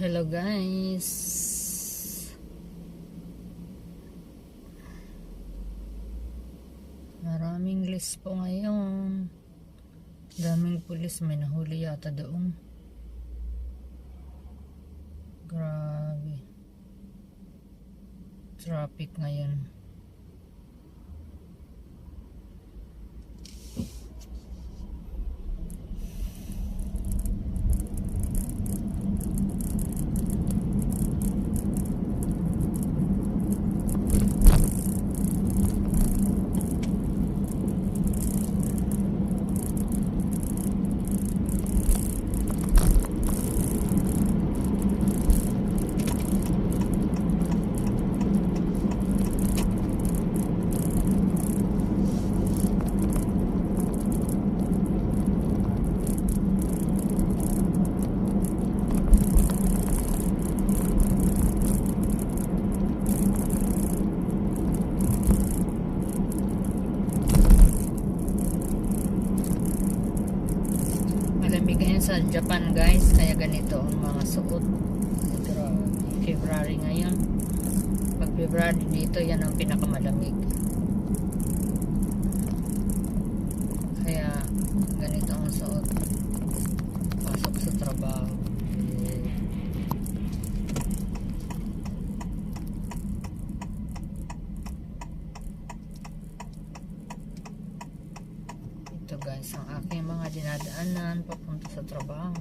Hello guys. Maraming list po ngayon. Daming pulis, may nahuli yata doon. Grabe. Traffic ngayon. Malamig ngayon sa Japan guys, kaya ganito ang mga suot. February ngayon. Pag February dito, yan ang pinakamalamig. Kaya ganito ang suot. Pasok sa trabaho. Ito guys, ang aking mga dinadaanan papunta sa trabaho.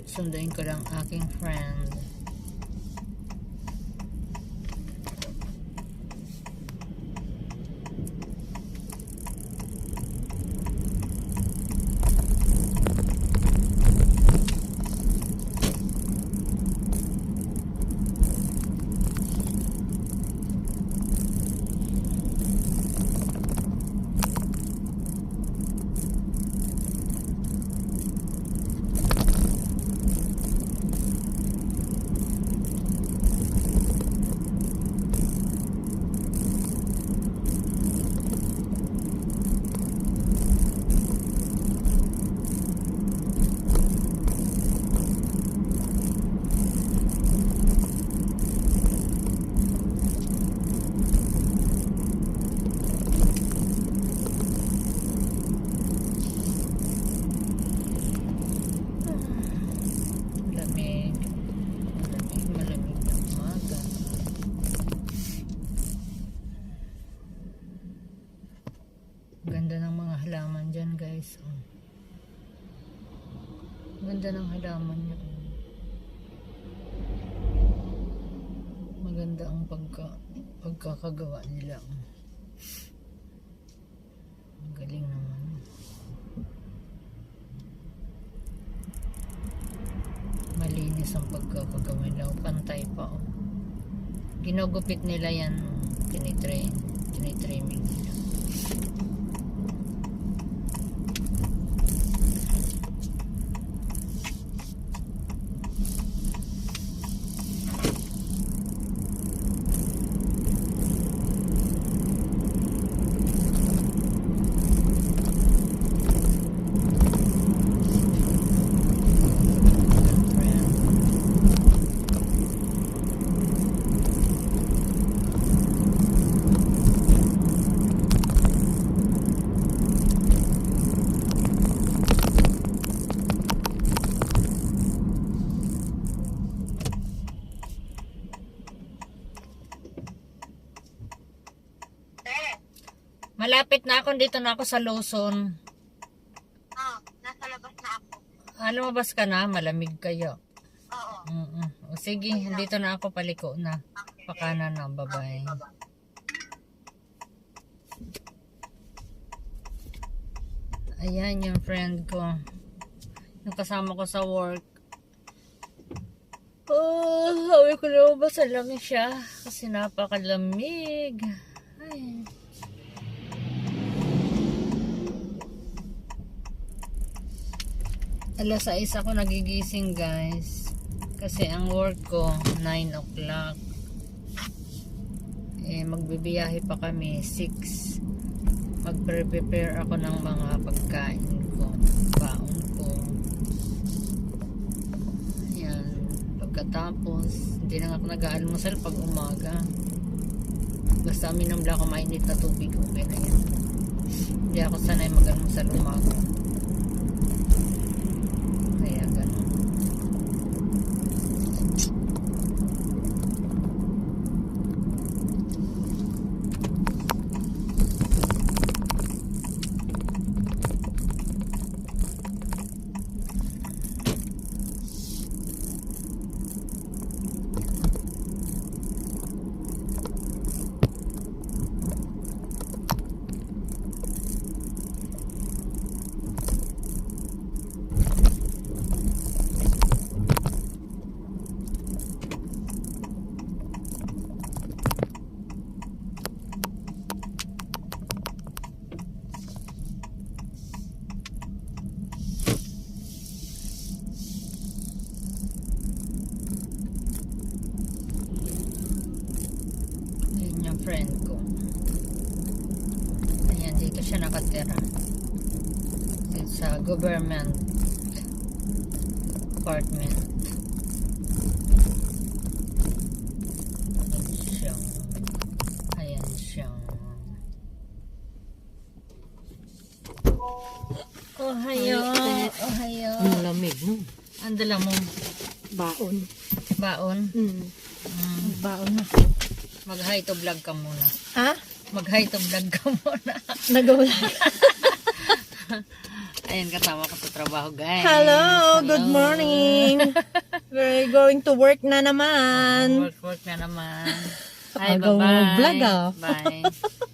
Sundayin ko lang aking friend. Ganda ng mga halaman dyan guys. Ganda ng halaman nyo. Maganda ang pagkakagawa nila. Galing naman. Malinis ang pagkakagawa nila. Pantay pa. Ginugupit nila yan. Tinitrimming nila. Malapit na ako, dito na ako sa Luzon. Nasa labas na ako. Lumabas ka na, malamig kayo. Oo. O sige, dito na ako, paliko na. Pakanan na, bye-bye. Ayan yung friend ko. Yung kasama ko sa work. Sabi ko lumabas, alam siya. Kasi napakalamig. Ay. Alas 6 ako nagigising guys. Kasi ang work ko 9 o'clock. Magbibiyahe pa kami 6. Magpre-prepare ako ng mga pagkain ko, baon ko. pagkatapos. Hindi na nga ako nag-aalmusal pag umaga. Basta minom lang ako mainit na tubig, okay na yan. Hindi ako sanay mag-almusal umaga. Kaya ganun. Yun yung friend ko. Ayan, dito siya nakatira. It's a government apartment. Ayan siyang Ohayo. Ohayo. Ang lamig, no? Ang dala mo? Baon. Baon? Baon na. Mag-hi to vlog ka muna. Ha? Mag-hi to vlog ka muna. Nagawala. Ayan, kasama ko sa trabaho, guys. Hello, good morning. We're going to work na naman. Work na naman. Hi, Agaw bye-bye. vlog, ah. Bye.